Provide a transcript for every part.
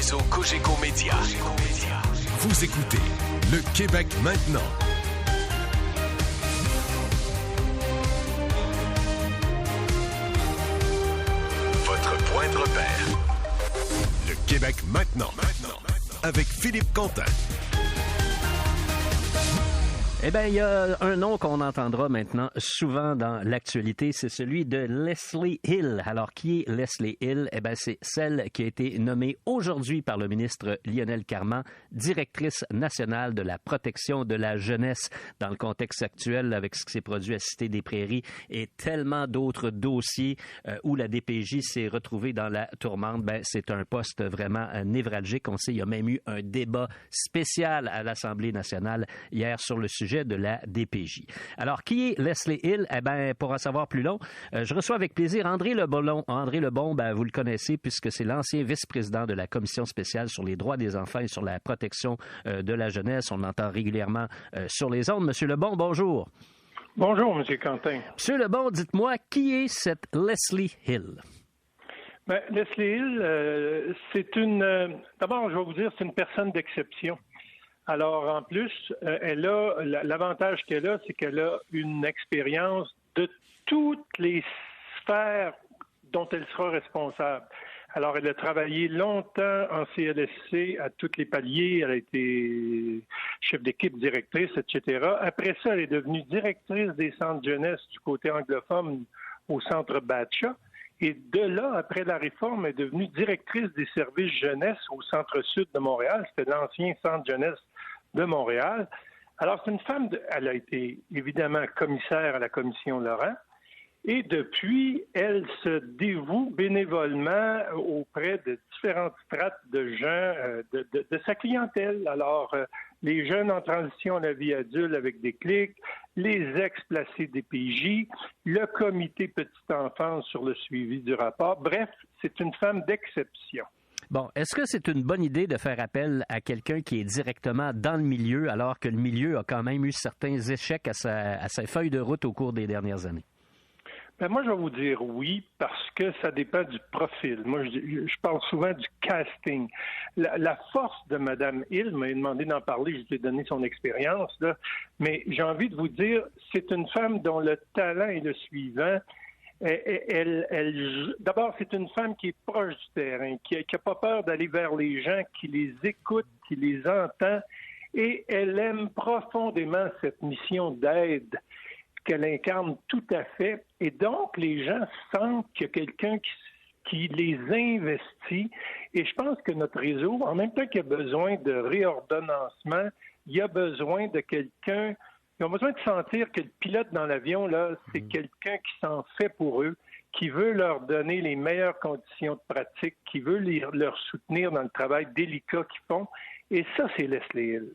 réseau Cogeco Média. Vous écoutez Le Québec maintenant. Votre point de repère. Le Québec maintenant. Avec Philippe Quentin. Eh bien, il y a un nom qu'on entendra maintenant souvent dans l'actualité, c'est celui de Leslie Hill. Alors, qui est Leslie Hill? Eh bien, c'est celle qui a été nommée aujourd'hui par le ministre Lionel Carman, directrice nationale de la protection de la jeunesse. Dans le contexte actuel, avec ce qui s'est produit à Cité des Prairies et tellement d'autres dossiers où la DPJ s'est retrouvée dans la tourmente, ben, c'est un poste vraiment névralgique. On sait, il y a même eu un débat spécial à l'Assemblée nationale hier sur le sujet de la DPJ. Alors, qui est Leslie Hill? Eh bien, pour en savoir plus long, je reçois avec plaisir André Lebon. André Lebon, ben, vous le connaissez puisque c'est l'ancien vice-président de la Commission spéciale sur les droits des enfants et sur la protection de la jeunesse. On l'entend régulièrement sur les ondes. Monsieur Lebon, bonjour. Bonjour, Monsieur Quentin. Monsieur Lebon, dites-moi, qui est cette Leslie Hill? Ben, Leslie Hill, c'est une... D'abord, je vais vous dire, c'est une personne d'exception. Alors, en plus, elle a l'avantage qu'elle a, c'est qu'elle a une expérience de toutes les sphères dont elle sera responsable. Alors, elle a travaillé longtemps en CLSC à tous les paliers. Elle a été chef d'équipe, directrice, etc. Après ça, elle est devenue directrice des centres jeunesse du côté anglophone au centre Batcha. Et de là, après la réforme, elle est devenue directrice des services jeunesse au centre-sud de Montréal. C'était l'ancien centre jeunesse de Montréal. Alors, c'est une femme, elle a été évidemment commissaire à la Commission Laurent, et depuis, elle se dévoue bénévolement auprès de différentes strates de gens, de sa clientèle. Alors, les jeunes en transition à la vie adulte avec des clics, les ex-placés des PJ, le comité petite enfance sur le suivi du rapport. Bref, c'est une femme d'exception. Bon, est-ce que c'est une bonne idée de faire appel à quelqu'un qui est directement dans le milieu, alors que le milieu a quand même eu certains échecs à sa feuille de route au cours des dernières années? Ben moi, je vais vous dire oui, parce que ça dépend du profil. Moi, je parle souvent du casting. La force de Mme Hill m'a demandé d'en parler, je lui ai donné son expérience, là, mais j'ai envie de vous dire, c'est une femme dont le talent est le suivant. D'abord, c'est une femme qui est proche du terrain, qui n'a pas peur d'aller vers les gens, qui les écoute, qui les entend, et elle aime profondément cette mission d'aide qu'elle incarne tout à fait. Et donc, les gens sentent qu'il y a quelqu'un qui les investit. Et je pense que notre réseau, en même temps qu'il y a besoin de réordonnancement, il y a besoin de quelqu'un. Ils ont besoin de sentir que le pilote dans l'avion, là, c'est quelqu'un qui s'en fait pour eux, qui veut leur donner les meilleures conditions de pratique, qui veut leur soutenir dans le travail délicat qu'ils font. Et ça, c'est Leslie Hill.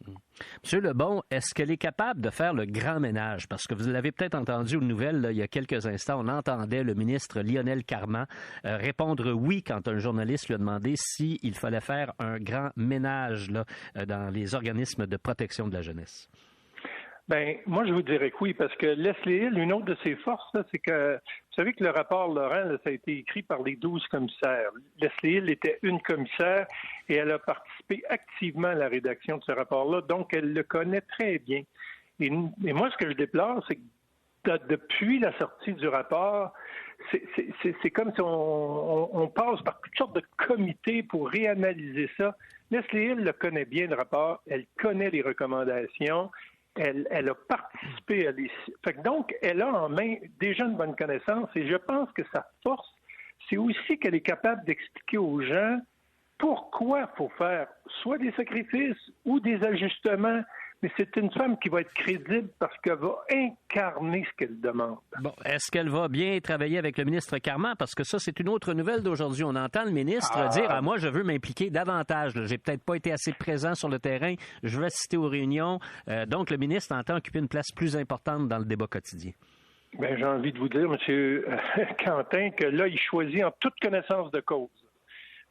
Monsieur Lebon, est-ce qu'elle est capable de faire le grand ménage? Parce que vous l'avez peut-être entendu aux nouvelles, là, il y a quelques instants, on entendait le ministre Lionel Carman répondre oui quand un journaliste lui a demandé s'il fallait faire un grand ménage là, dans les organismes de protection de la jeunesse. Ben, moi, je vous dirais que oui, parce que Leslie Hill, une autre de ses forces, là, c'est que, vous savez que le rapport Laurent, là, ça a été écrit par les 12 commissaires. Leslie Hill était une commissaire et elle a participé activement à la rédaction de ce rapport-là, donc elle le connaît très bien. Et moi, ce que je déplore, c'est que depuis la sortie du rapport, c'est comme si on passe par toutes sortes de comités pour réanalyser ça. Leslie Hill le connaît bien, le rapport, elle connaît les recommandations. Elle a participé à des... Fait que donc, elle a en main déjà une bonne connaissance et je pense que sa force, c'est aussi qu'elle est capable d'expliquer aux gens pourquoi il faut faire soit des sacrifices ou des ajustements. Mais c'est une femme qui va être crédible parce qu'elle va incarner ce qu'elle demande. Bon, est-ce qu'elle va bien travailler avec le ministre Carman? Parce que ça, c'est une autre nouvelle d'aujourd'hui. On entend le ministre dire « moi, je veux m'impliquer davantage. J'ai peut-être pas été assez présent sur le terrain. Je veux assister aux réunions. » Donc, le ministre entend occuper une place plus importante dans le débat quotidien. Bien, j'ai envie de vous dire, M. Quentin, que là, il choisit en toute connaissance de cause.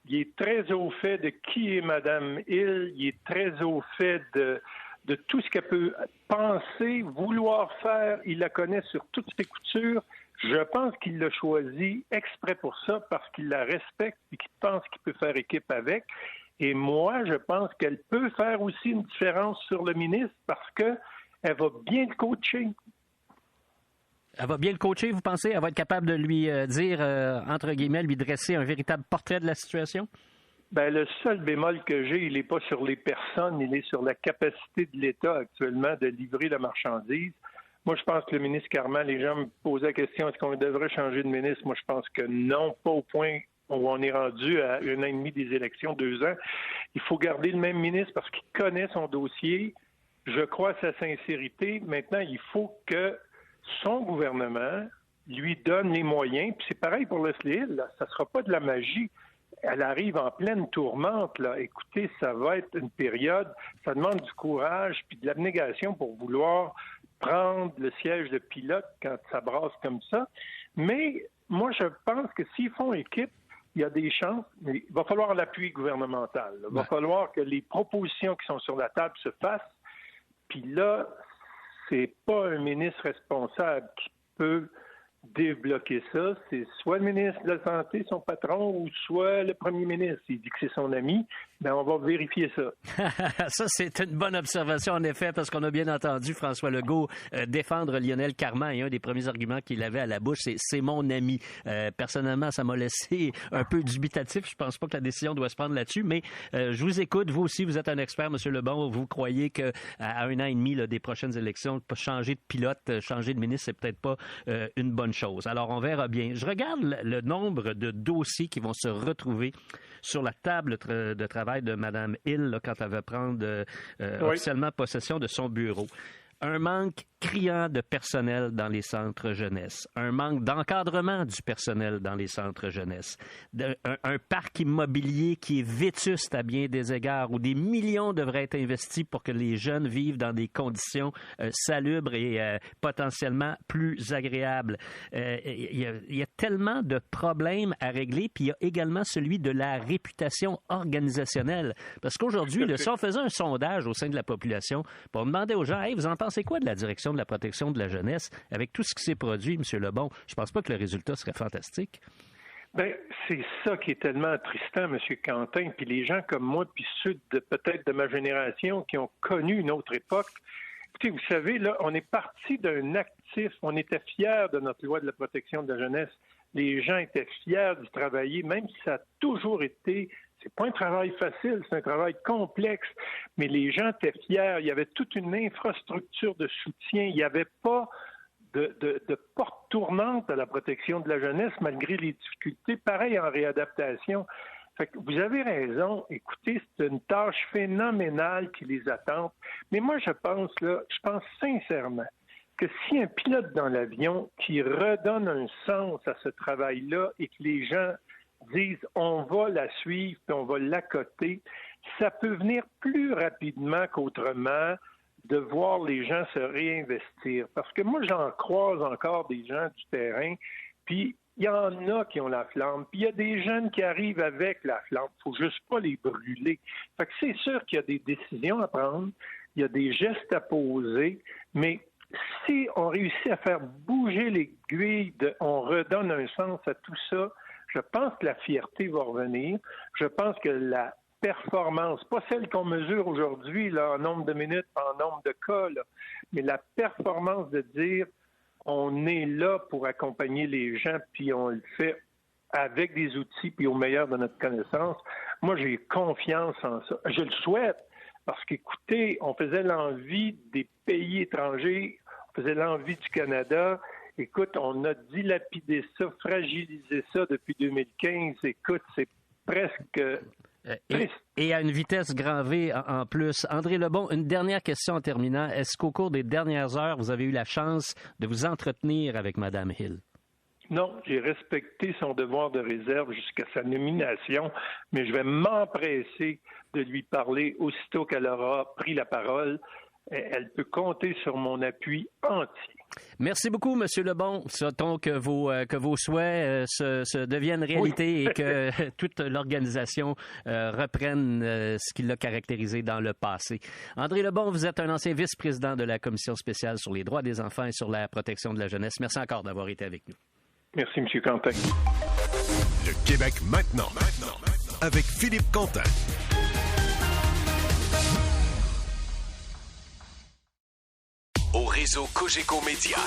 Il est très au fait de qui est Mme Hill. Il est très au fait de tout ce qu'elle peut penser, vouloir faire. Il la connaît sur toutes ses coutures. Je pense qu'il l'a choisi exprès pour ça, parce qu'il la respecte et qu'il pense qu'il peut faire équipe avec. Et moi, je pense qu'elle peut faire aussi une différence sur le ministre parce qu'elle va bien le coacher. Elle va bien le coacher, vous pensez? Elle va être capable de lui dire, entre guillemets, lui dresser un véritable portrait de la situation? Ben, le seul bémol que j'ai, il n'est pas sur les personnes, il est sur la capacité de l'État actuellement de livrer la marchandise. Moi, je pense que le ministre Carman, les gens me posaient la question, est-ce qu'on devrait changer de ministre? Moi, je pense que non, pas au point où on est rendu à 1 an et demi des élections, 2 ans. Il faut garder le même ministre parce qu'il connaît son dossier. Je crois à sa sincérité. Maintenant, il faut que son gouvernement lui donne les moyens. Puis c'est pareil pour Leslie Hill, là. Ça ne sera pas de la magie. Elle arrive en pleine tourmente, là. Écoutez, ça va être une période, ça demande du courage puis de l'abnégation pour vouloir prendre le siège de pilote quand ça brasse comme ça. Mais moi, je pense que s'ils font équipe, il y a des chances, mais il va falloir l'appui gouvernemental. Il va falloir que les propositions qui sont sur la table se fassent. Puis là, c'est pas un ministre responsable qui peut débloquer ça. C'est soit le ministre de la Santé, son patron, ou soit le premier ministre. Il dit que c'est son ami. Ben, on va vérifier ça. Ça, c'est une bonne observation, en effet, parce qu'on a bien entendu François Legault défendre Lionel Carman, et un des premiers arguments qu'il avait à la bouche, c'est mon ami. Personnellement, ça m'a laissé un peu dubitatif. Je pense pas que la décision doit se prendre là-dessus, mais je vous écoute. Vous aussi, vous êtes un expert, M. Lebon. Vous croyez qu'à 1 an et demi là, des prochaines élections, changer de pilote, changer de ministre, c'est peut-être pas une bonne chose. Alors, on verra bien. Je regarde le nombre de dossiers qui vont se retrouver sur la table de travail de Mme Hill là, quand elle va prendre officiellement possession de son bureau. Un manque criant de personnel dans les centres jeunesse, un manque d'encadrement du personnel dans les centres jeunesse, un parc immobilier qui est vétuste à bien des égards, où des millions devraient être investis pour que les jeunes vivent dans des conditions salubres et potentiellement plus agréables. Il y a tellement de problèmes à régler, puis il y a également celui de la réputation organisationnelle. Parce qu'aujourd'hui, si on faisait un sondage au sein de la population, on demandait aux gens, « Hey, vous en pensez quoi de la direction de la protection de la jeunesse, avec tout ce qui s'est produit, M. Lebon, je pense pas que le résultat serait fantastique. » Bien, c'est ça qui est tellement attristant, M. Quentin, puis les gens comme moi, puis ceux peut-être de ma génération qui ont connu une autre époque. Écoutez, vous savez, là, on est parti d'un actif, on était fiers de notre loi de la protection de la jeunesse. Les gens étaient fiers d'y travailler, même si ça a toujours été... C'est pas un travail facile, c'est un travail complexe, mais les gens étaient fiers. Il y avait toute une infrastructure de soutien. Il n'y avait pas de porte tournante à la protection de la jeunesse, malgré les difficultés. Pareil en réadaptation. Fait que vous avez raison. Écoutez, c'est une tâche phénoménale qui les attend. Mais moi, je pense sincèrement que si un pilote dans l'avion qui redonne un sens à ce travail-là et que les gens disent on va la suivre puis on va l'accoter, ça peut venir plus rapidement qu'autrement de voir les gens se réinvestir. Parce que moi, j'en croise encore des gens du terrain, puis il y en a qui ont la flamme, puis il y a des jeunes qui arrivent avec la flamme. Il ne faut juste pas les brûler. Fait que c'est sûr qu'il y a des décisions à prendre, il y a des gestes à poser, mais si on réussit à faire bouger l'aiguille, on redonne un sens à tout ça, je pense que la fierté va revenir. Je pense que la performance, pas celle qu'on mesure aujourd'hui là, en nombre de minutes, en nombre de cas, là, mais la performance de dire on est là pour accompagner les gens, puis on le fait avec des outils, puis au meilleur de notre connaissance. Moi, j'ai confiance en ça. Je le souhaite, parce qu'écoutez, on faisait l'envie des pays étrangers, on faisait l'envie du Canada. Écoute, on a dilapidé ça, fragilisé ça depuis 2015. Écoute, c'est presque triste. Et à une vitesse grand V en plus. André Lebon, une dernière question en terminant. Est-ce qu'au cours des dernières heures, vous avez eu la chance de vous entretenir avec Mme Hill? Non, j'ai respecté son devoir de réserve jusqu'à sa nomination, mais je vais m'empresser de lui parler aussitôt qu'elle aura pris la parole. Elle peut compter sur mon appui entier. Merci beaucoup, M. Lebon. Souhaitons que vos souhaits se deviennent réalité et que toute l'organisation reprenne ce qui l'a caractérisé dans le passé. André Lebon, vous êtes un ancien vice-président de la Commission spéciale sur les droits des enfants et sur la protection de la jeunesse. Merci encore d'avoir été avec nous. Merci, M. Quentin. Le Québec maintenant, avec Philippe Quentin. réseau Cogeco Média.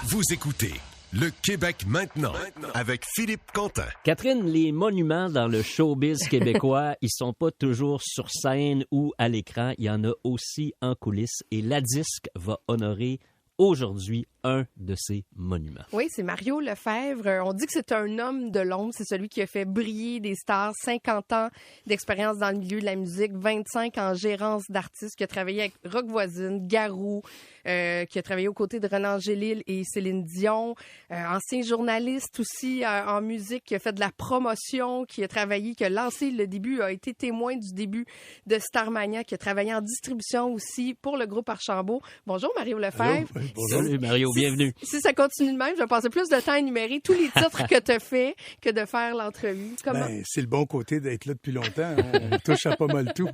Vous écoutez Le Québec maintenant avec Philippe Quentin. Catherine, les monuments dans le showbiz québécois, ils sont pas toujours sur scène ou à l'écran. Il y en a aussi en coulisses. Et la Disque va honorer aujourd'hui un de ces monuments. Oui, c'est Mario Lefebvre. On dit que c'est un homme de l'ombre. C'est celui qui a fait briller des stars, 50 ans d'expérience dans le milieu de la musique, 25 en gérance d'artistes, qui a travaillé avec Rock Voisine, Garou, qui a travaillé aux côtés de Renan Angélil et Céline Dion, ancien journaliste aussi en musique, qui a fait de la promotion, qui a travaillé, qui a lancé le début, a été témoin du début de Starmania, qui a travaillé en distribution aussi pour le groupe Archambault. Bonjour Mario Lefebvre. Allô? Bonjour. Salut Mario, bienvenue. Si ça continue de même, je vais passer plus de temps à énumérer tous les titres que tu as fait que de faire l'entrevue. Comment... C'est le bon côté d'être là depuis longtemps. On touche à pas mal tout.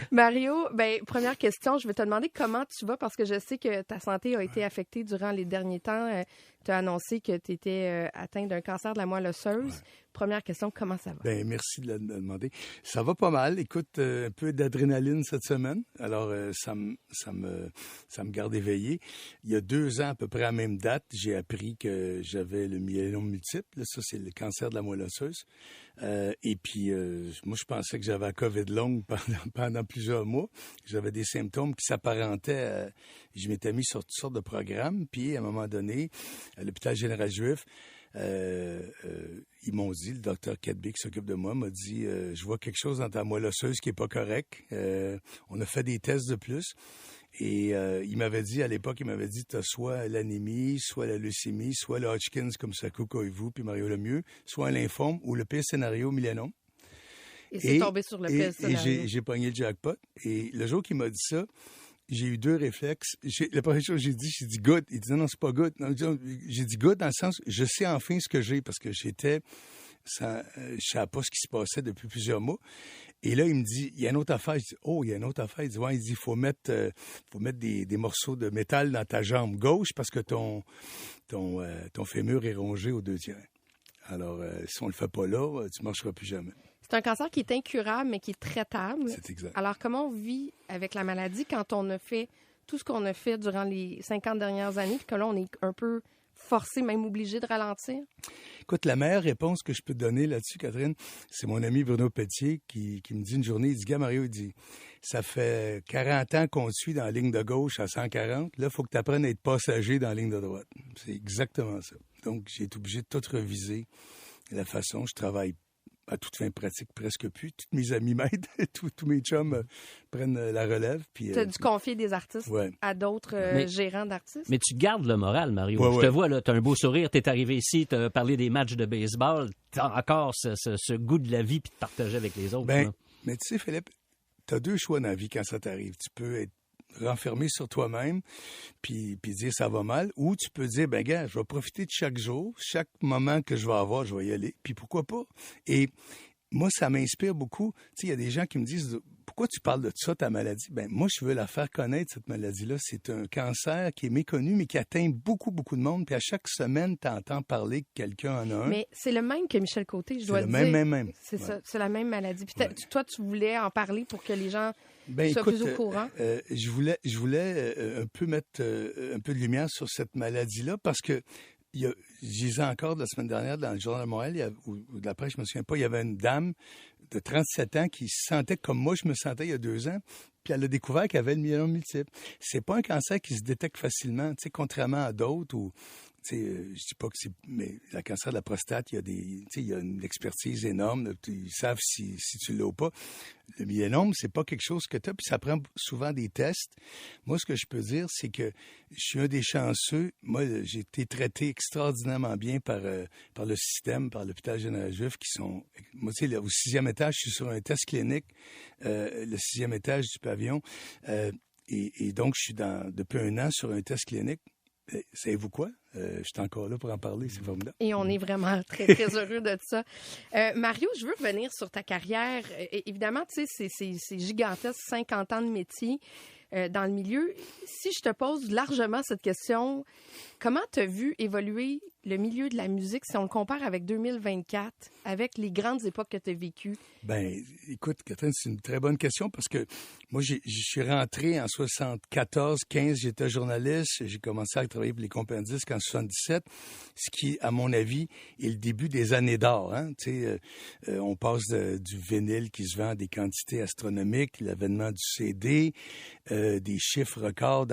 Mario, première question, je vais te demander comment tu vas parce que je sais que ta santé a été affectée durant les derniers temps. Tu as annoncé que tu étais atteint d'un cancer de la moelle osseuse. Ouais. Première question, comment ça va? Merci de le demander. Ça va pas mal. Écoute, un peu d'adrénaline cette semaine. Alors, ça me garde éveillé. Il y a 2 ans, à peu près à la même date, j'ai appris que j'avais le myélome multiple. Là, ça, c'est le cancer de la moelle osseuse. Et puis, moi, je pensais que j'avais la COVID longue pendant plusieurs mois. J'avais des symptômes qui s'apparentaient. Je m'étais mis sur toutes sortes de programmes. Puis, à un moment donné, à l'hôpital général juif, ils m'ont dit, le docteur Kedby qui s'occupe de moi m'a dit, je vois quelque chose dans ta moelle osseuse qui est pas correct. On a fait des tests de plus. Et il m'avait dit, à l'époque, tu as soit l'anémie, soit la leucémie, soit le Hodgkin, comme Sakou Koivu, puis Mario Lemieux, soit un lymphome ou le pire scénario, myélanome. Et c'est tombé sur le pire scénario. Et j'ai pogné le jackpot. Et le jour qu'il m'a dit ça, j'ai eu 2 réflexes. La première chose que j'ai dit good. Il dit non, c'est pas good. J'ai dit good dans le sens, je sais enfin ce que j'ai parce que je savais pas ce qui se passait depuis plusieurs mois. Et là, il me dit, il y a une autre affaire. Je dis, il y a une autre affaire. Il dit, ouais, il faut mettre des morceaux de métal dans ta jambe gauche parce que ton fémur est rongé aux 2 tiers. Alors, si on le fait pas là, tu marcheras plus jamais. C'est un cancer qui est incurable, mais qui est traitable. C'est exact. Alors, comment on vit avec la maladie quand on a fait tout ce qu'on a fait durant les 50 dernières années, puis que là, on est un peu forcé, même obligé de ralentir? Écoute, la meilleure réponse que je peux te donner là-dessus, Catherine, c'est mon ami Bruno Pelletier qui me dit une journée, il dit, gars, Mario, il dit, ça fait 40 ans qu'on te suit dans la ligne de gauche à 140. Là, il faut que tu apprennes à être passager dans la ligne de droite. C'est exactement ça. Donc, j'ai été obligé de tout reviser. La façon, je travaille à toute fin pratique, presque plus. Toutes mes amis m'aident. Tous mes chums prennent la relève. Tu as dû confier des artistes à d'autres gérants d'artistes? Mais tu gardes le moral, Mario. Ouais, je te vois, tu as un beau sourire. Tu es arrivé ici, tu as parlé des matchs de baseball. Tu as encore ce goût de la vie puis de partager avec les autres. Mais tu sais, Philippe, tu as 2 choix dans la vie quand ça t'arrive. Tu peux être renfermé sur toi-même puis dire ça va mal, ou tu peux dire, gars, je vais profiter de chaque jour, chaque moment que je vais avoir, je vais y aller, puis pourquoi pas? Et moi, ça m'inspire beaucoup. Tu sais, il y a des gens qui me disent, pourquoi tu parles de ça, ta maladie? Moi, je veux la faire connaître, cette maladie-là. C'est un cancer qui est méconnu, mais qui atteint beaucoup, beaucoup de monde. Puis à chaque semaine, tu entends parler que quelqu'un en a un. Mais c'est le même que Michel Côté, je dois le dire. C'est le même. C'est ça, c'est la même maladie. Puis toi, tu voulais en parler pour que les gens soient plus au courant? Je voulais un peu mettre un peu de lumière sur cette maladie-là parce que je disais encore la semaine dernière dans le Journal de Montréal, ou de la presse, je me souviens pas, il y avait une dame de 37 ans qui se sentait comme moi je me sentais il y a 2 ans, puis elle a découvert qu'elle avait le myélome multiple. C'est pas un cancer qui se détecte facilement, tu sais, contrairement à d'autres où, tu sais, je dis pas que c'est, mais le cancer de la prostate, il y a une expertise énorme, ils savent si tu l'as ou pas. Le myélome, c'est pas quelque chose que tu as, puis ça prend souvent des tests. Moi, ce que je peux dire, c'est que je suis un des chanceux. Moi, j'ai été traité extraordinairement bien par le système, par l'hôpital général juif, qui sont... Moi, tu sais, au 6e étage, je suis sur un test clinique, le 6e étage du pavillon, et donc, je suis depuis 1 an sur un test clinique. Savez-vous quoi? Je suis encore là pour en parler, c'est formidable. Et on est vraiment très, très heureux de ça. Mario, je veux revenir sur ta carrière. Évidemment, tu sais, c'est gigantesque, 50 ans de métier dans le milieu. Si je te pose largement cette question, comment tu as vu évoluer le milieu de la musique, si on le compare avec 2024, avec les grandes époques que tu as vécues? Ben, écoute, Catherine, c'est une très bonne question parce que moi, je suis rentré en 74-15, j'étais journaliste, j'ai commencé à travailler pour les compagnies de disques en 77, ce qui, à mon avis, est le début des années d'or. Hein? On passe du vinyle qui se vend à des quantités astronomiques, l'avènement du CD, des chiffres records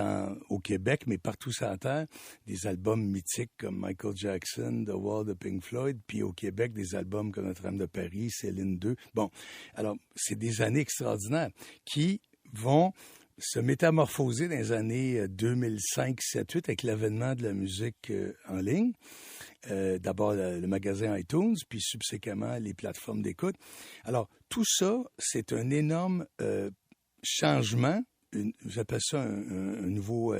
au Québec, mais partout sur la Terre, des albums mythiques comme Michael Jackson, The Wall de Pink Floyd, puis au Québec, des albums comme Notre-Dame de Paris, Céline II. Bon, alors, c'est des années extraordinaires qui vont se métamorphoser dans les années 2005, 7, 8 avec l'avènement de la musique en ligne. D'abord le magasin iTunes, puis subséquemment les plateformes d'écoute. Alors, tout ça, c'est un énorme changement. J'appelle ça un nouveau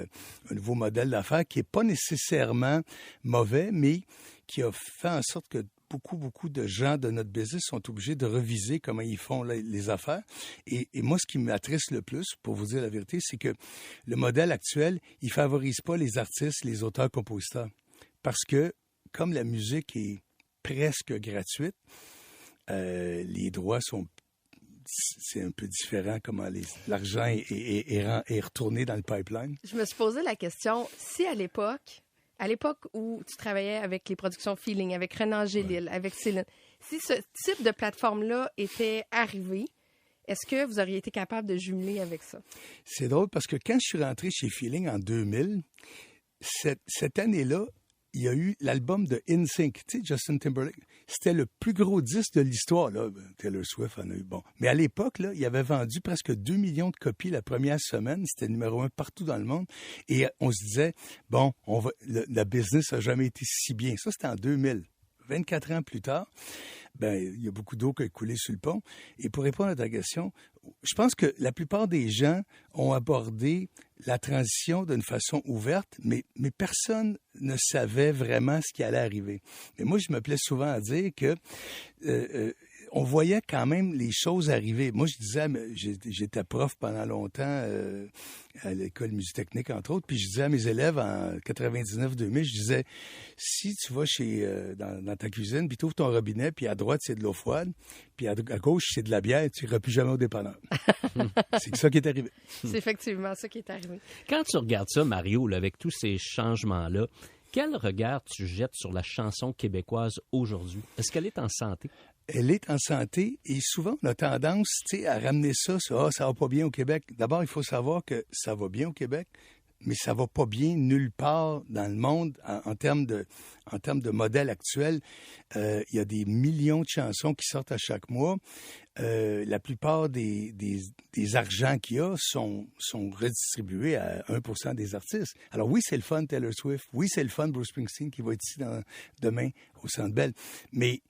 modèle d'affaires qui n'est pas nécessairement mauvais, mais qui a fait en sorte que beaucoup de gens de notre business sont obligés de reviser comment ils font les affaires. Et moi, ce qui m'attriste le plus, pour vous dire la vérité, c'est que le modèle actuel, il favorise pas les artistes, les auteurs-compositeurs. Parce que, comme la musique est presque gratuite, les droits c'est un peu différent comment l'argent est retourné dans le pipeline. Je me suis posé la question, si à l'époque où tu travaillais avec les productions Feeling, avec René Angélil, avec Céline, si ce type de plateforme-là était arrivé, est-ce que vous auriez été capable de jumeler avec ça? C'est drôle parce que quand je suis rentré chez Feeling en 2000, cette année-là, il y a eu l'album de NSYNC, tu sais, Justin Timberlake. C'était le plus gros disque de l'histoire, là. Taylor Swift en a eu, bon. Mais à l'époque, là, il avait vendu presque 2 millions de copies la première semaine. C'était numéro 1 partout dans le monde. Et on se disait, bon, le business n'a jamais été si bien. Ça, c'était en 2000. 24 ans plus tard, ben, il y a beaucoup d'eau qui a coulé sur le pont. Et pour répondre à ta question, je pense que la plupart des gens ont abordé la transition d'une façon ouverte, mais personne ne savait vraiment ce qui allait arriver. Mais moi, je me plais souvent à dire que on voyait quand même les choses arriver. Moi, je disais, j'étais prof pendant longtemps à l'école musique technique, entre autres, puis je disais à mes élèves en 99-2000, je disais, si tu vas dans ta cuisine, puis tu ouvres ton robinet, puis à droite, c'est de l'eau froide, puis à gauche, c'est de la bière, tu n'iras plus jamais au dépanneur. C'est ça qui est arrivé. C'est effectivement ça qui est arrivé. Quand tu regardes ça, Mario, là, avec tous ces changements-là, quel regard tu jettes sur la chanson québécoise aujourd'hui? Est-ce qu'elle est en santé? Elle est en santé et souvent, on a tendance à ramener ça va pas bien au Québec. D'abord, il faut savoir que ça va bien au Québec, mais ça va pas bien nulle part dans le monde en termes de modèle actuel. Il y a des millions de chansons qui sortent à chaque mois. La plupart des argents qu'il y a sont redistribués à 1% des artistes. Alors oui, c'est le fun Taylor Swift. Oui, c'est le fun Bruce Springsteen qui va être ici demain au Centre Bell. Mais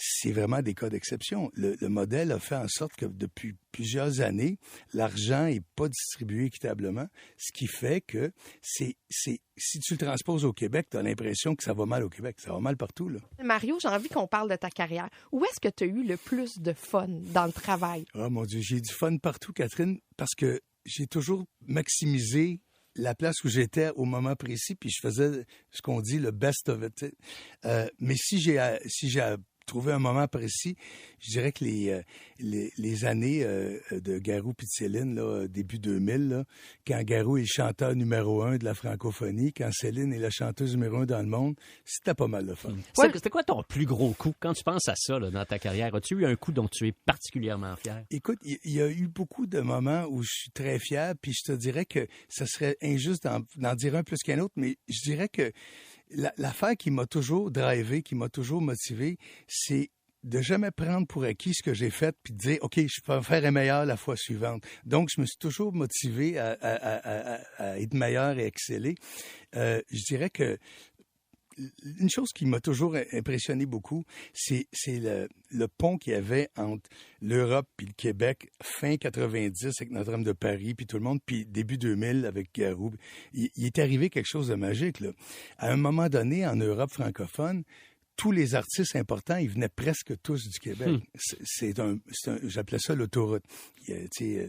c'est vraiment des cas d'exception. Le modèle a fait en sorte que depuis plusieurs années, l'argent n'est pas distribué équitablement, ce qui fait que si tu le transposes au Québec, tu as l'impression que ça va mal au Québec. Ça va mal partout, là. Mario, j'ai envie qu'on parle de ta carrière. Où est-ce que tu as eu le plus de fun dans le travail? Oh mon Dieu, j'ai du fun partout, Catherine, parce que j'ai toujours maximisé la place où j'étais au moment précis, puis je faisais ce qu'on dit le best of it. Mais si j'ai trouver un moment précis, je dirais que les années de Garou puis de Céline, là, début 2000, là, quand Garou est le chanteur numéro 1 de la francophonie, quand Céline est la chanteuse numéro 1 dans le monde, c'était pas mal de fun. C'était quoi ton plus gros coup? Quand tu penses à ça là, dans ta carrière, as-tu eu un coup dont tu es particulièrement fier? Écoute, il y a eu beaucoup de moments où je suis très fier, puis je te dirais que ça serait injuste d'en dire un plus qu'un autre, mais je dirais que l'affaire qui m'a toujours drivé, qui m'a toujours motivé, c'est de jamais prendre pour acquis ce que j'ai fait puis de dire, OK, je peux en faire un meilleur la fois suivante. Donc, je me suis toujours motivé à être meilleur et exceller. Je dirais que une chose qui m'a toujours impressionné beaucoup, c'est le pont qu'il y avait entre l'Europe et le Québec fin 90 avec Notre-Dame de Paris puis tout le monde, puis début 2000 avec Garou. Il est arrivé quelque chose de magique, là. À un moment donné, en Europe francophone, tous les artistes importants, ils venaient presque tous du Québec. J'appelais ça l'autoroute.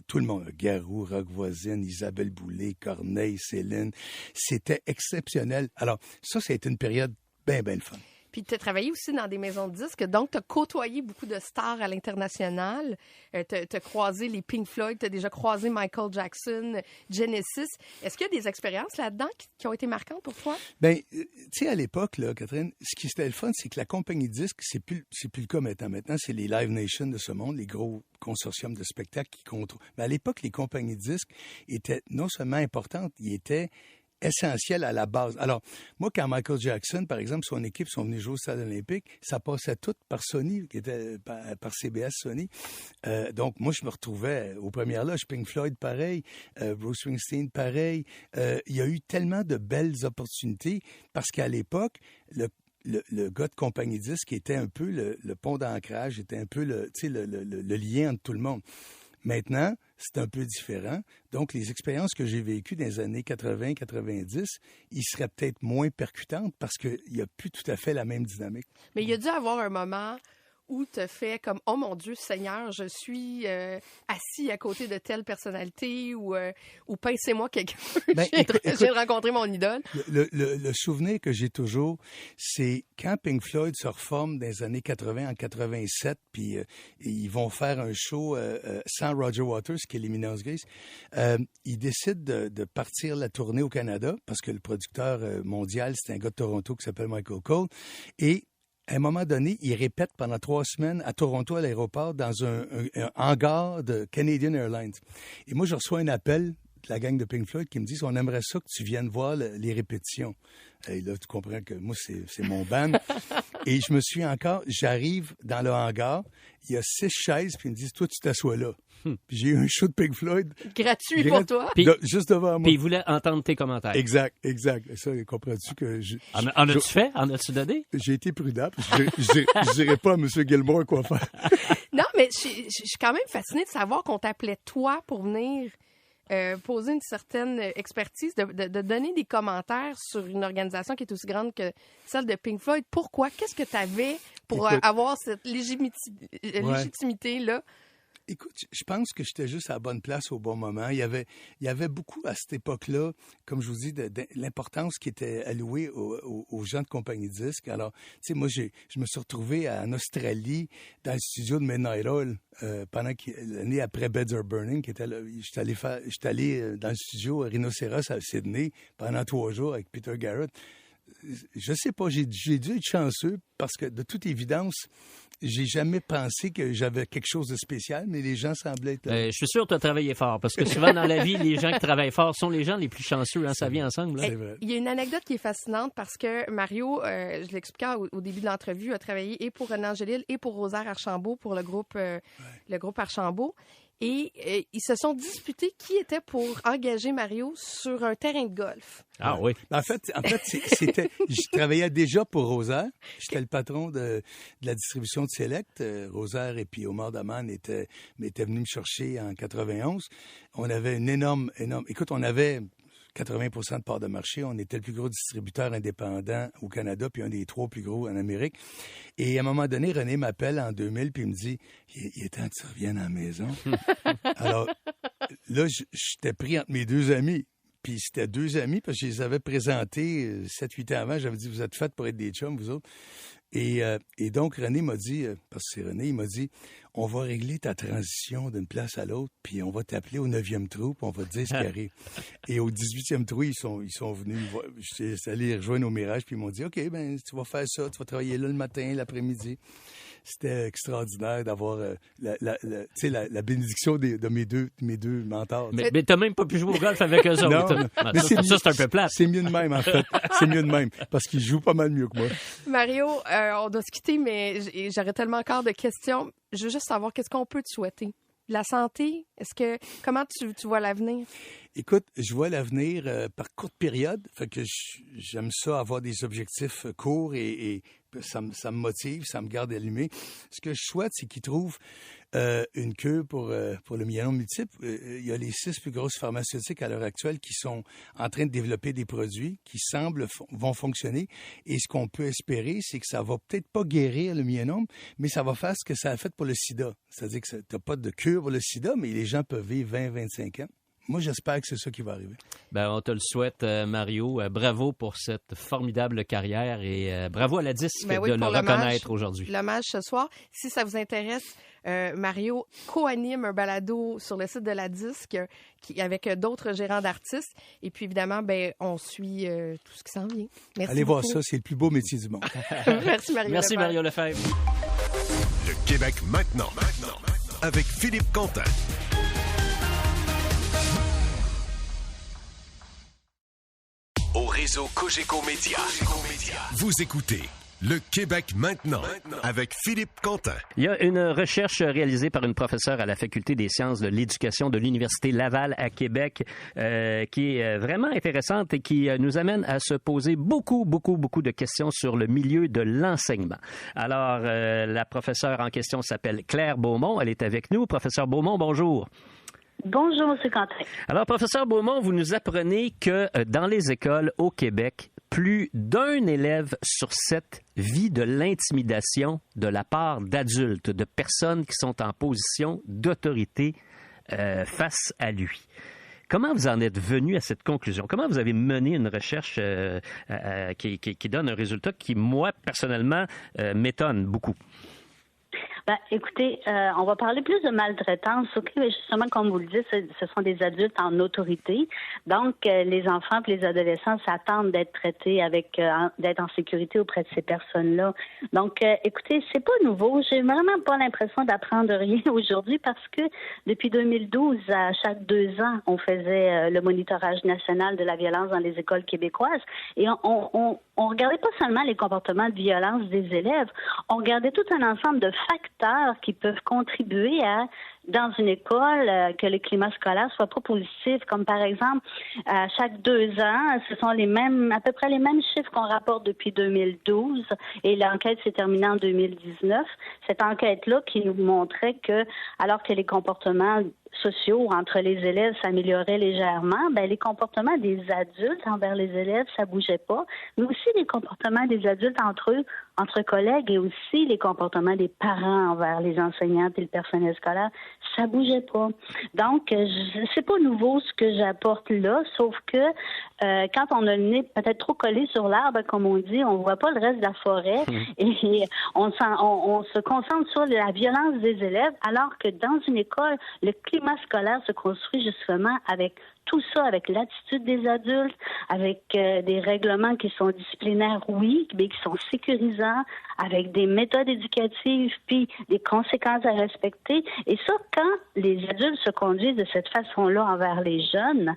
Tout le monde, Garou, Rock Voisine, Isabelle Boulay, Corneille, Céline. C'était exceptionnel. Alors, ça a été une période ben le fun. Puis tu as travaillé aussi dans des maisons de disques, donc tu as côtoyé beaucoup de stars à l'international. Tu as croisé les Pink Floyd, tu as déjà croisé Michael Jackson, Genesis. Est-ce qu'il y a des expériences là-dedans qui ont été marquantes pour toi? Bien, tu sais, à l'époque, là, Catherine, ce qui était le fun, c'est que la compagnie de disques, c'est plus le cas maintenant. Maintenant, c'est les Live Nation de ce monde, les gros consortiums de spectacles qui contrôlent. Mais à l'époque, les compagnies de disques étaient non seulement importantes, ils étaient essentiel à la base. Alors, moi, quand Michael Jackson, par exemple, son équipe sont venus jouer au Stade olympique, ça passait tout par Sony, qui était par CBS Sony. Donc, moi, je me retrouvais aux premières loges. Pink Floyd, pareil. Bruce Springsteen, pareil. Il y a eu tellement de belles opportunités parce qu'à l'époque, le gars de compagnie disque était un peu le pont d'ancrage, était un peu le lien entre tout le monde. Maintenant, c'est un peu différent. Donc, les expériences que j'ai vécues dans les années 80-90, ils seraient peut-être moins percutantes parce qu'il n'y a plus tout à fait la même dynamique. Mais il y a dû avoir un moment où tu fais comme « Oh mon Dieu, Seigneur, je suis assis à côté de telle personnalité » ou pincez-moi quelqu'un, j'ai rencontré mon idole. Le souvenir que j'ai toujours, c'est quand Pink Floyd se reforme dans les années 80, en 87, puis ils vont faire un show sans Roger Waters, qui est les Minos Grace. Ils décident de partir la tournée au Canada parce que le producteur mondial, c'est un gars de Toronto qui s'appelle Michael Cole. Et à un moment donné, ils répètent pendant 3 semaines à Toronto, à l'aéroport, dans un hangar de Canadian Airlines. Et moi, je reçois un appel de la gang de Pink Floyd qui me disent « On aimerait ça que tu viennes voir les répétitions. » Et là, tu comprends que moi, c'est mon band. Et je me suis j'arrive dans le hangar, il y a 6 chaises, puis ils me disent « Toi, tu t'assois là. » Puis j'ai eu un show de Pink Floyd. Gratuit pour toi. Juste devant moi. Puis ils voulaient entendre tes commentaires. Exact. Ça, comprends-tu que... En as-tu fait? En as-tu donné? J'ai été prudent, parce que je dirais pas à M. Gilmour quoi faire. Non, mais je suis quand même fascinée de savoir qu'on t'appelait toi pour venir poser une certaine expertise, de donner des commentaires sur une organisation qui est aussi grande que celle de Pink Floyd. Pourquoi? Qu'est-ce que tu avais pour avoir cette légitimité-là? Écoute, je pense que j'étais juste à la bonne place au bon moment. Il y avait beaucoup à cette époque-là, comme je vous dis, de l'importance qui était allouée aux gens de compagnie de disques. Alors, tu sais, moi, je me suis retrouvé en Australie, dans le studio de Midnight Oil, pendant l'année après Beds Are Burning, qui était là. J'étais allé dans le studio Rhinocéros à Sydney pendant 3 jours avec Peter Garrett. Je sais pas, j'ai dû être chanceux parce que, de toute évidence, j'ai jamais pensé que j'avais quelque chose de spécial, mais les gens semblaient être... Je suis sûr que tu as travaillé fort, parce que souvent dans la vie, les gens qui travaillent fort sont les gens les plus chanceux, hein, ça vient ensemble. Là. C'est vrai. Il y a une anecdote qui est fascinante parce que Mario, je l'expliquais au début de l'entrevue, a travaillé et pour René Angélil et pour Rosaire Archambault, pour le groupe Archambault. Et ils se sont disputés qui était pour engager Mario sur un terrain de golf. Ah oui. En fait, c'était. Je travaillais déjà pour Rosaire. J'étais le patron de la distribution de Select. Rosaire et puis Omar Daman étaient venus me chercher en 91. On avait une énorme. Écoute, on avait 80% de part de marché. On était le plus gros distributeur indépendant au Canada, puis un des 3 plus gros en Amérique. Et à un moment donné, René m'appelle en 2000, puis il me dit « Il est temps que tu reviennes à la maison. » Alors, là, j'étais pris entre mes 2 amis. Puis c'était 2 amis, parce que je les avais présentés 7-8 ans avant. J'avais dit « Vous êtes faits pour être des chums, vous autres. » Et donc, René m'a dit, parce que c'est René, il m'a dit « On va régler ta transition d'une place à l'autre, puis on va t'appeler au 9e trou, puis on va te dire ce qui arrive. » Et au 18e trou, ils sont venus, je suis allé rejoindre au Mirage, puis ils m'ont dit « OK, ben tu vas faire ça, tu vas travailler là le matin, l'après-midi. » C'était extraordinaire d'avoir la bénédiction de mes deux mentors. Mais t'as même pas pu jouer au golf avec eux autres. Non, mais ça, c'est un peu plate. C'est mieux de même, en fait. C'est mieux de même, parce qu'ils jouent pas mal mieux que moi. Mario, on doit se quitter, mais j'aurais tellement encore de questions. Je veux juste savoir, qu'est-ce qu'on peut te souhaiter? La santé, comment tu vois l'avenir? Écoute, je vois l'avenir par courte période. Fait que j'aime ça, avoir des objectifs courts et ça me motive, ça me garde allumé. Ce que je souhaite, c'est qu'ils trouvent une cure pour le myélome multiple. Il y a les 6 plus grosses pharmaceutiques à l'heure actuelle qui sont en train de développer des produits qui vont fonctionner. Et ce qu'on peut espérer, c'est que ça va peut-être pas guérir le myélome, mais ça va faire ce que ça a fait pour le sida. C'est-à-dire que tu n'as pas de cure pour le sida, mais les gens peuvent vivre 20-25 ans. moi, j'espère que c'est ça qui va arriver. Ben, on te le souhaite, Mario. Bravo pour cette formidable carrière et bravo à la disque de le reconnaître aujourd'hui. L'hommage ce soir. Si ça vous intéresse, Mario co-anime un balado sur le site de la disque avec d'autres gérants d'artistes. Et puis, évidemment, on suit tout ce qui s'en vient. Merci Allez beaucoup. voir ça, c'est le plus beau métier du monde. Merci, Mario Merci, Lefebvre. Mario Lefebvre. Le Québec maintenant. Avec Philippe Quentin. Au réseau Cogeco Média. Vous écoutez Le Québec maintenant avec Philippe Quentin. Il y a une recherche réalisée par une professeure à la Faculté des sciences de l'éducation de l'Université Laval à Québec qui est vraiment intéressante et qui nous amène à se poser beaucoup de questions sur le milieu de l'enseignement. Alors, la professeure en question s'appelle Claire Beaumont. Elle est avec nous. Professeur Beaumont, bonjour. Bonjour, M. Quentin. Alors, professeur Beaumont, vous nous apprenez que dans les écoles au Québec, plus d'un élève sur 7 vit de l'intimidation de la part d'adultes, de personnes qui sont en position d'autorité face à lui. Comment vous en êtes venu à cette conclusion? Comment vous avez mené une recherche qui donne un résultat qui, moi, personnellement, m'étonne beaucoup? Écoutez, on va parler plus de maltraitance. OK, mais justement, comme vous le dites, ce sont des adultes en autorité. Donc, les enfants et les adolescents s'attendent d'être traités d'être en sécurité auprès de ces personnes-là. Donc, écoutez, c'est pas nouveau. J'ai vraiment pas l'impression d'apprendre rien aujourd'hui parce que depuis 2012, à chaque 2 ans, on faisait le monitorage national de la violence dans les écoles québécoises et on regardait pas seulement les comportements de violence des élèves, on regardait tout un ensemble de facteurs qui peuvent contribuer à, dans une école, que le climat scolaire soit pas positif, comme par exemple, à chaque 2 ans, ce sont à peu près les mêmes chiffres qu'on rapporte depuis 2012 et l'enquête s'est terminée en 2019. Cette enquête-là qui nous montrait que, alors que les comportements sociaux entre les élèves s'amélioraient légèrement, les comportements des adultes envers les élèves, ça bougeait pas, mais aussi les comportements des adultes entre eux, entre collègues, et aussi les comportements des parents envers les enseignants et le personnel scolaire, ça bougeait pas. Donc, c'est pas nouveau ce que j'apporte là, sauf que quand on a le nez peut-être trop collé sur l'arbre, comme on dit, on voit pas le reste de la forêt et on se concentre sur la violence des élèves, alors que dans une école, le climat scolaire se construit justement avec tout ça, avec l'attitude des adultes, avec des règlements qui sont disciplinaires, oui, mais qui sont sécurisants, avec des méthodes éducatives, puis des conséquences à respecter. Et ça, quand les adultes se conduisent de cette façon-là envers les jeunes,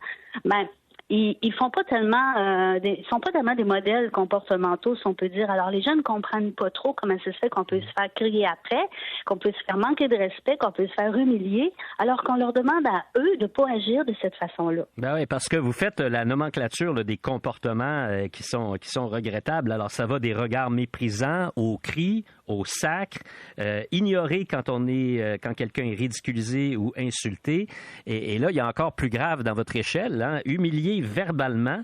ils font pas tellement sont pas tellement des modèles comportementaux, si on peut dire. Alors les jeunes ne comprennent pas trop comment ça se fait qu'on peut se faire crier après, qu'on peut se faire manquer de respect, qu'on peut se faire humilier, alors qu'on leur demande à eux de pas agir de cette façon-là. Ben oui, parce que vous faites la nomenclature des comportements qui sont regrettables. Alors ça va des regards méprisants aux cris, au sacre, ignorer quand quelqu'un est ridiculisé ou insulté. Et là, il y a encore plus grave dans votre échelle, humilier verbalement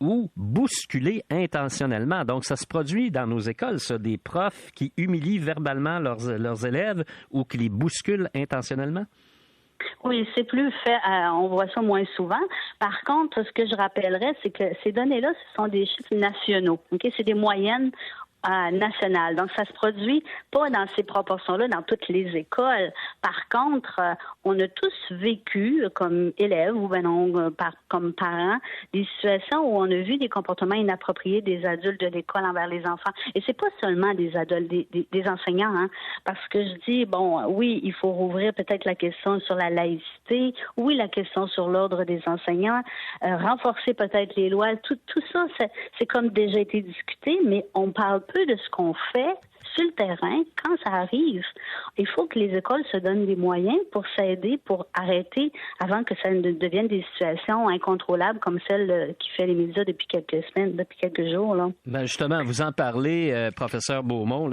ou bousculer intentionnellement. Donc, ça se produit dans nos écoles, ça, des profs qui humilient verbalement leurs élèves ou qui les bousculent intentionnellement? Oui, c'est plus fait, on voit ça moins souvent. Par contre, ce que je rappellerais, c'est que ces données-là, ce sont des chiffres nationaux. OK? C'est des moyennes nationales. Donc, ça se produit pas dans ces proportions-là dans toutes les écoles. Par contre, on a tous vécu, comme élèves ou comme parents, des situations où on a vu des comportements inappropriés des adultes de l'école envers les enfants. Et c'est pas seulement des adultes, des enseignants, parce que je dis, oui, il faut rouvrir peut-être la question sur la laïcité, oui, la question sur l'ordre des enseignants, renforcer peut-être les lois, tout ça, c'est comme déjà été discuté, mais on parle peu de ce qu'on fait sur le terrain, quand ça arrive. Il faut que les écoles se donnent des moyens pour s'aider, pour arrêter avant que ça ne devienne des situations incontrôlables comme celle qui fait les médias depuis quelques semaines, depuis quelques jours. Là. Justement, vous en parlez, professeur Beaumont,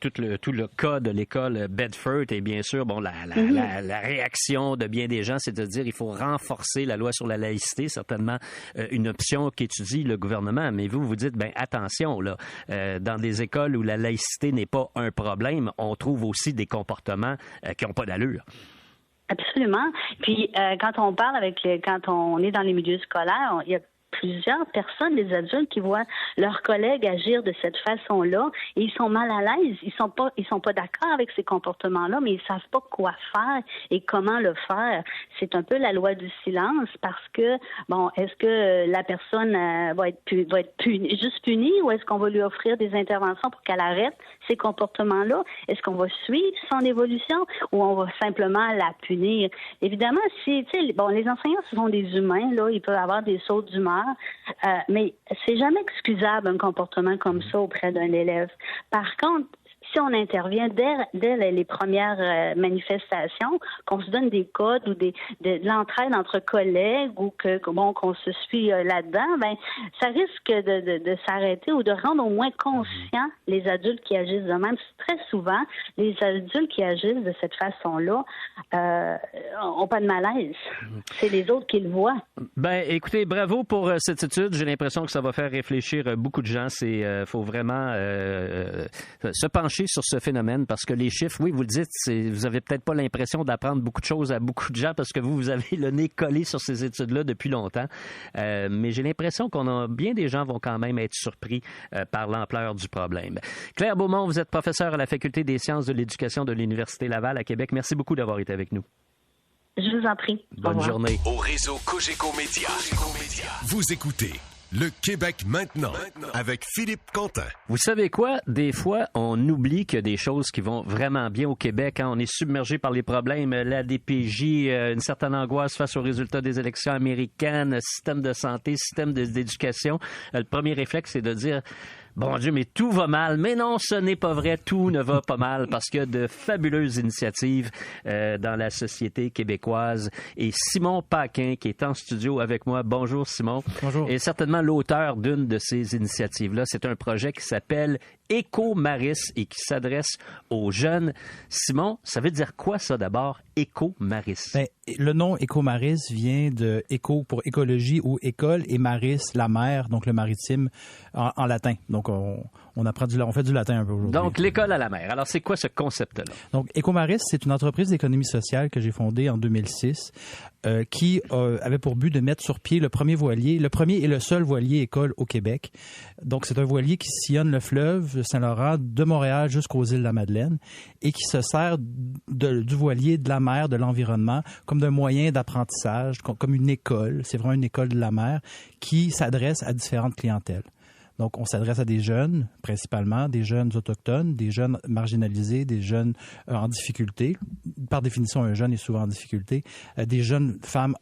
tout le cas de l'école Bedford et bien sûr, la réaction de bien des gens, c'est de dire qu'il faut renforcer la loi sur la laïcité, certainement une option qu'étudie le gouvernement. Mais vous dites, attention, dans des écoles où la laïcité n'est pas un problème, on trouve aussi des comportements qui n'ont pas d'allure. Absolument. Puis quand on parle quand on est dans les milieux scolaires, il y a plusieurs personnes, des adultes, qui voient leurs collègues agir de cette façon-là et ils sont mal à l'aise. Ils sont pas d'accord avec ces comportements-là, mais ils savent pas quoi faire et comment le faire. C'est un peu la loi du silence parce que, est-ce que la personne va être juste punie ou est-ce qu'on va lui offrir des interventions pour qu'elle arrête ces comportements-là? Est-ce qu'on va suivre son évolution ou on va simplement la punir? Évidemment, les enseignants, ce sont des humains, là, ils peuvent avoir des sautes d'humeur. Mais c'est jamais excusable un comportement comme ça auprès d'un élève. Par contre, si on intervient dès les premières manifestations, qu'on se donne des codes ou de l'entraide entre collègues ou qu'on se suit là-dedans, ça risque de s'arrêter ou de rendre au moins conscients les adultes qui agissent de même. Très souvent, les adultes qui agissent de cette façon-là n'ont pas de malaise. C'est les autres qui le voient. Écoutez, bravo pour cette étude. J'ai l'impression que ça va faire réfléchir beaucoup de gens. Faut vraiment se pencher sur ce phénomène parce que les chiffres, oui, vous le dites, vous avez peut-être pas l'impression d'apprendre beaucoup de choses à beaucoup de gens parce que vous avez le nez collé sur ces études-là depuis longtemps. Mais j'ai l'impression bien des gens vont quand même être surpris par l'ampleur du problème. Claire Beaumont, vous êtes professeure à la Faculté des sciences de l'éducation de l'Université Laval à Québec. Merci beaucoup d'avoir été avec nous. Je vous en prie. Bonne journée. Au réseau Cogeco Média. Vous écoutez Le Québec maintenant avec Philippe Quentin. Vous savez quoi? Des fois, on oublie qu'il y a des choses qui vont vraiment bien au Québec. On est submergé par les problèmes. La DPJ, une certaine angoisse face aux résultats des élections américaines, système de santé, système d'éducation. Le premier réflexe, c'est de dire... Bon Dieu, mais tout va mal. Mais non, ce n'est pas vrai. Tout ne va pas mal parce qu'il y a de fabuleuses initiatives dans la société québécoise. Et Simon Paquin, qui est en studio avec moi. Bonjour, Simon. Bonjour. Est certainement l'auteur d'une de ces initiatives-là. C'est un projet qui s'appelle Éco-Maris et qui s'adresse aux jeunes. Simon, ça veut dire quoi ça d'abord, Éco-Maris? Le nom Éco-Maris vient de éco pour écologie ou école et maris, la mer, donc le maritime en latin. Donc on fait du latin un peu aujourd'hui. Donc l'école à la mer. Alors c'est quoi ce concept-là? Donc Éco-Maris, c'est une entreprise d'économie sociale que j'ai fondée en 2006 qui avait pour but de mettre sur pied le premier et le seul voilier école au Québec. Donc c'est un voilier qui sillonne le fleuve Saint-Laurent de Montréal jusqu'aux îles de la Madeleine et qui se sert du voilier, de la mer, de l'environnement comme d'un moyen d'apprentissage, comme une école. C'est vraiment une école de la mer qui s'adresse à différentes clientèles. Donc, on s'adresse à des jeunes, principalement, des jeunes autochtones, des jeunes marginalisés, des jeunes en difficulté. Par définition, un jeune est souvent en difficulté. Des jeunes femmes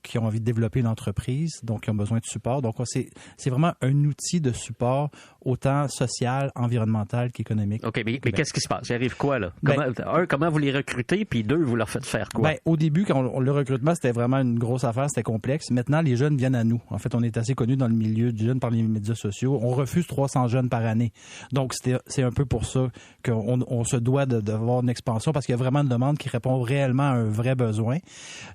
qui ont envie de développer une entreprise, donc qui ont besoin de support. Donc, c'est vraiment un outil de support autant social, environnemental qu'économique. OK, mais qu'est-ce qui se passe? Il arrive quoi, là? Comment vous les recrutez, puis deux, vous leur faites faire quoi? Au début, quand le recrutement, c'était vraiment une grosse affaire, c'était complexe. Maintenant, les jeunes viennent à nous. En fait, on est assez connus dans le milieu du jeune par les médias sociaux. On refuse 300 jeunes par année. Donc, c'est un peu pour ça qu'on se doit d'avoir une expansion parce qu'il y a vraiment une demande qui répond réellement à un vrai besoin.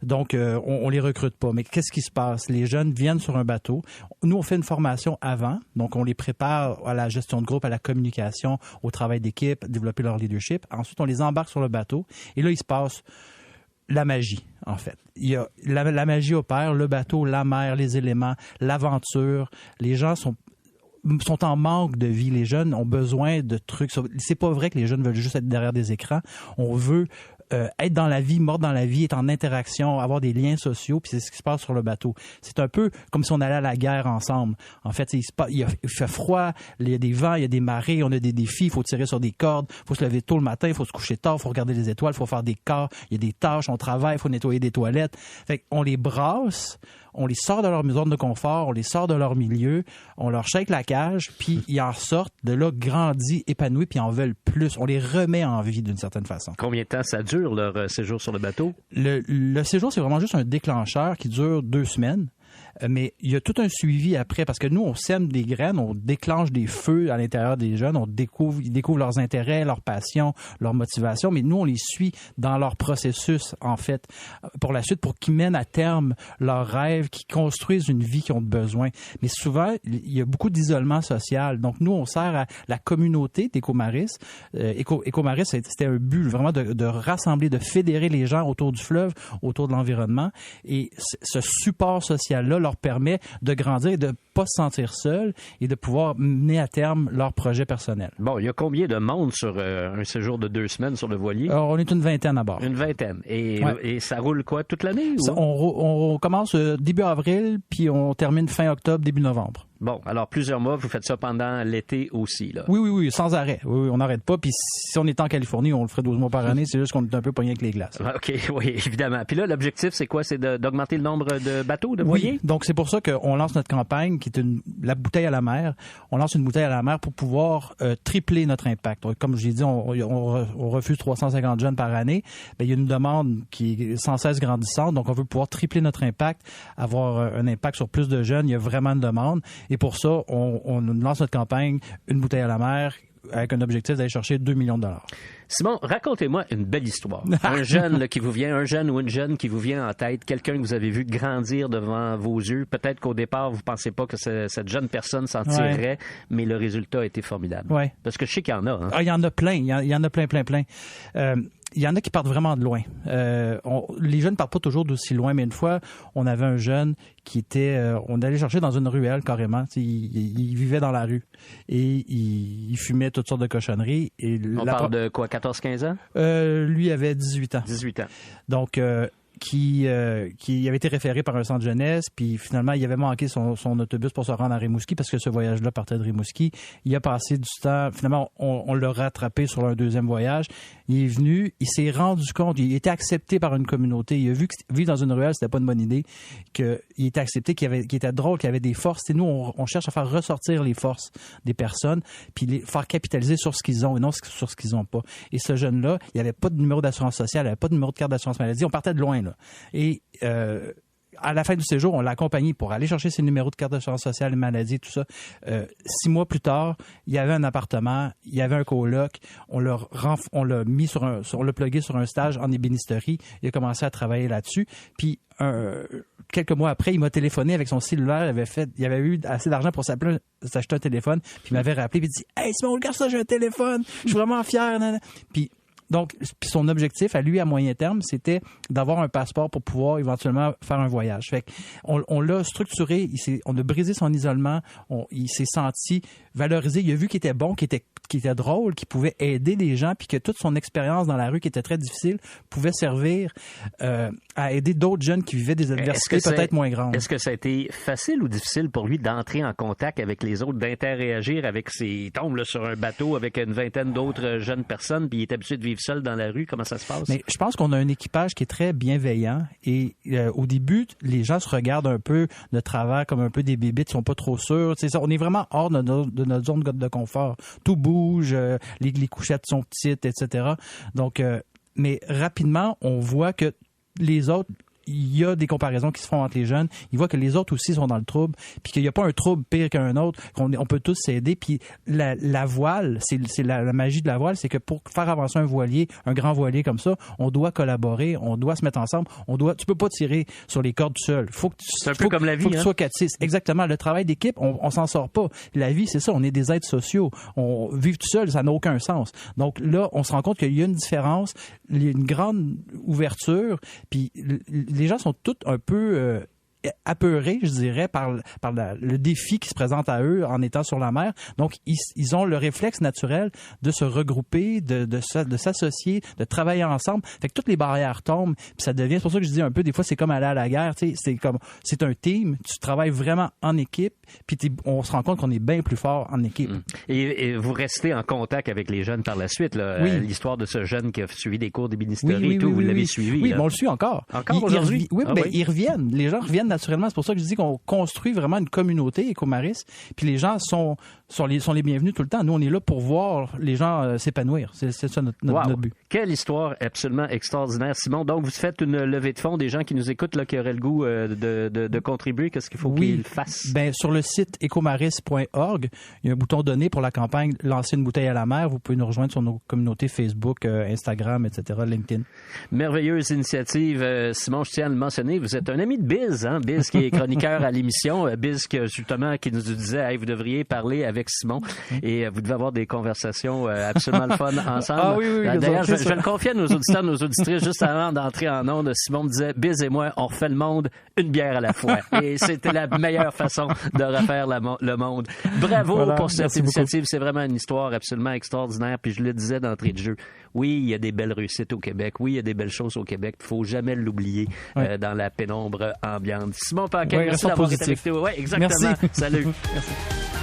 Donc, on les recrute pas. Mais qu'est-ce qui se passe? Les jeunes viennent sur un bateau. Nous, on fait une formation avant. Donc, on les prépare à la gestion de groupe, à la communication, au travail d'équipe, développer leur leadership. Ensuite, on les embarque sur le bateau. Et là, il se passe la magie, en fait. Il y a la magie opère, le bateau, la mer, les éléments, l'aventure. Les gens sont en manque de vie. Les jeunes ont besoin de trucs. C'est pas vrai que les jeunes veulent juste être derrière des écrans. On veut être dans la vie, mordre dans la vie, être en interaction, avoir des liens sociaux, puis c'est ce qui se passe sur le bateau. C'est un peu comme si on allait à la guerre ensemble. En fait, il fait froid, il y a des vents, il y a des marées, on a des défis, il faut tirer sur des cordes, il faut se lever tôt le matin, il faut se coucher tard, il faut regarder les étoiles, il faut faire des corps, il y a des tâches, on travaille, il faut nettoyer des toilettes. Fait qu'on les brasse, on les sort de leur zone de confort, on les sort de leur milieu, on leur shake la cage, puis ils en sortent de là grandis, épanouis, puis ils en veulent plus. On les remet en vie d'une certaine façon. Combien de temps ça dure, leur séjour sur le bateau? Le séjour, c'est vraiment juste un déclencheur qui dure 2 semaines. Mais il y a tout un suivi après, parce que nous, on sème des graines, on déclenche des feux à l'intérieur des jeunes, ils découvrent leurs intérêts, leurs passions, leurs motivations, mais nous, on les suit dans leur processus, en fait, pour la suite, pour qu'ils mènent à terme leurs rêves, qu'ils construisent une vie qu'ils ont besoin. Mais souvent, il y a beaucoup d'isolement social. Donc, nous, on sert à la communauté d'Ecomaris. Ecomaris, c'était un but vraiment de rassembler, de fédérer les gens autour du fleuve, autour de l'environnement. Et ce support social-là leur permet de grandir et de ne pas se sentir seul et de pouvoir mener à terme leur projet personnel. Bon, il y a combien de monde sur un séjour de 2 semaines sur le voilier? Alors, on est une vingtaine à bord. Une vingtaine. Et ça roule quoi, toute l'année? On commence début avril, puis on termine fin octobre, début novembre. Bon, alors plusieurs mois, vous faites ça pendant l'été aussi, là? Oui, sans arrêt. Oui, on n'arrête pas. Puis si on était en Californie, on le ferait 12 mois par année. C'est juste qu'on est un peu pogné avec les glaces. OK, oui, évidemment. Puis là, l'objectif, c'est quoi? C'est d'augmenter le nombre de bateaux, de voiliers? Oui, donc c'est pour ça qu'on lance notre campagne, qui est la bouteille à la mer. On lance une bouteille à la mer pour pouvoir tripler notre impact. Donc, comme j'ai dit, on refuse 350 jeunes par année. Bien, il y a une demande qui est sans cesse grandissante. Donc, on veut pouvoir tripler notre impact, avoir un impact sur plus de jeunes. Il y a vraiment une demande. Et pour ça, on lance notre campagne, une bouteille à la mer, avec un objectif d'aller chercher 2 millions de dollars. Simon, racontez-moi une belle histoire. Un jeune là, qui vous vient, un jeune ou une jeune qui vous vient en tête, quelqu'un que vous avez vu grandir devant vos yeux. Peut-être qu'au départ, vous ne pensez pas que cette jeune personne s'en tirerait, mais le résultat a été formidable. Ouais. Parce que je sais qu'il y en a. Hein? Ah, il y en a plein. Il y en a plein. Il y en a qui partent vraiment de loin. Les jeunes ne partent pas toujours d'aussi loin, mais une fois, on avait un jeune qui était... on allait chercher dans une ruelle, carrément. Il vivait dans la rue. Et il fumait toutes sortes de cochonneries. Et on parle de quoi, 14-15 ans? Lui avait 18 ans. 18 ans. Donc... qui avait été référé par un centre jeunesse, puis finalement, il avait manqué son autobus pour se rendre à Rimouski parce que ce voyage-là partait de Rimouski. Il a passé du temps, finalement, on l'a rattrapé sur un deuxième voyage. Il est venu, il s'est rendu compte, il était accepté par une communauté. Il a vu que vivre dans une ruelle, c'était pas une bonne idée, qu'il était accepté, qu'il était drôle, qu'il avait des forces. Et nous, on cherche à faire ressortir les forces des personnes, puis les faire capitaliser sur ce qu'ils ont et non sur ce qu'ils n'ont pas. Et ce jeune-là, il n'avait pas de numéro d'assurance sociale, il n'avait pas de numéro de carte d'assurance maladie. On partait de loin, là. Et à la fin du séjour, on l'a accompagné pour aller chercher ses numéros de carte d'assurance sociale, les maladies, tout ça. 6 mois plus tard, il y avait un appartement, il y avait un coloc, on l'a plugué sur un stage en ébénisterie. Il a commencé à travailler là-dessus. Puis quelques mois après, il m'a téléphoné avec son cellulaire. Il avait eu assez d'argent pour s'acheter un téléphone. Puis il m'avait rappelé et dit « Hey Simon, regarde ça, j'ai un téléphone. Je suis vraiment fier. » Puis son objectif, à lui, à moyen terme, c'était d'avoir un passeport pour pouvoir éventuellement faire un voyage. Fait on l'a structuré, on a brisé son isolement, il s'est senti valorisé, il a vu qu'il était bon, qu'il était drôle, qu'il pouvait aider les gens, puis que toute son expérience dans la rue, qui était très difficile, pouvait servir à aider d'autres jeunes qui vivaient des adversités peut-être moins grandes. Est-ce que ça a été facile ou difficile pour lui d'entrer en contact avec les autres, d'interagir avec il tombe là, sur un bateau avec une vingtaine d'autres jeunes personnes, puis il est habitué de vivre seul dans la rue? Comment ça se passe? Mais je pense qu'on a un équipage qui est très bienveillant et au début, les gens se regardent un peu de travers comme un peu des bébites, ils sont pas trop sûrs. On est vraiment hors de notre zone de confort. Tout bouge, les couchettes sont petites, etc. Donc, mais rapidement, on voit que les autres... Il y a des comparaisons qui se font entre les jeunes. Ils voient que les autres aussi sont dans le trouble, puis qu'il n'y a pas un trouble pire qu'un autre, on peut tous s'aider. Puis la voile, c'est la magie de la voile, c'est que pour faire avancer un voilier, un grand voilier comme ça, on doit collaborer, on doit se mettre ensemble. Tu peux pas tirer sur les cordes tout seul. C'est un peu comme la vie. Faut que tu sois 4-6. Exactement. Le travail d'équipe, on s'en sort pas. La vie, c'est ça. On est des êtres sociaux. Vivre tout seul, ça n'a aucun sens. Donc là, on se rend compte qu'il y a une différence, il y a une grande ouverture, puis les gens sont tous un peu apeurés, je dirais, par le défi qui se présente à eux en étant sur la mer. Donc, ils ont le réflexe naturel de se regrouper, de s'associer, de travailler ensemble. Fait que toutes les barrières tombent, puis ça devient... C'est pour ça que je dis un peu, des fois, c'est comme aller à la guerre. C'est un team, tu travailles vraiment en équipe, puis on se rend compte qu'on est bien plus fort en équipe. Et vous restez en contact avec les jeunes par la suite, là. Oui. L'histoire de ce jeune qui a suivi des cours d'ébénisterie et tout, vous l'avez suivi. Oui, là. mais on le suit encore. Encore aujourd'hui? Ils reviennent. Les gens reviennent viennent naturellement. C'est pour ça que je dis qu'on construit vraiment une communauté Éco-Maris. Puis les gens sont les bienvenus tout le temps. Nous, on est là pour voir les gens s'épanouir. C'est ça notre but. Quelle histoire absolument extraordinaire, Simon. Donc, vous faites une levée de fonds. Des gens qui nous écoutent, là, qui auraient le goût de contribuer, qu'est-ce qu'il faut qu'ils fassent? Ben, sur le site ecomaris.org, il y a un bouton donné pour la campagne « Lancer une bouteille à la mer ». Vous pouvez nous rejoindre sur nos communautés Facebook, Instagram, etc., LinkedIn. Merveilleuse initiative. Simon, je tiens à le mentionner. Vous êtes un ami de Biz, hein? Biz qui est chroniqueur à l'émission. Biz qui nous disait hey, vous devriez parler avec Simon et vous devez avoir des conversations absolument le fun ensemble. Ah oui. D'ailleurs, je le confie à nos auditeurs, nos auditrices, juste avant d'entrer en ondes, Simon me disait Biz et moi, on refait le monde une bière à la fois. Et c'était la meilleure façon de refaire le monde. Bravo pour cette initiative. C'est vraiment une histoire absolument extraordinaire. Puis je le disais d'entrée de jeu. Oui, il y a des belles réussites au Québec. Oui, il y a des belles choses au Québec. Il ne faut jamais l'oublier dans la pénombre ambiante. Simon Paquin, merci d'avoir été avec nous. Oui, exactement. Merci. Salut. Merci.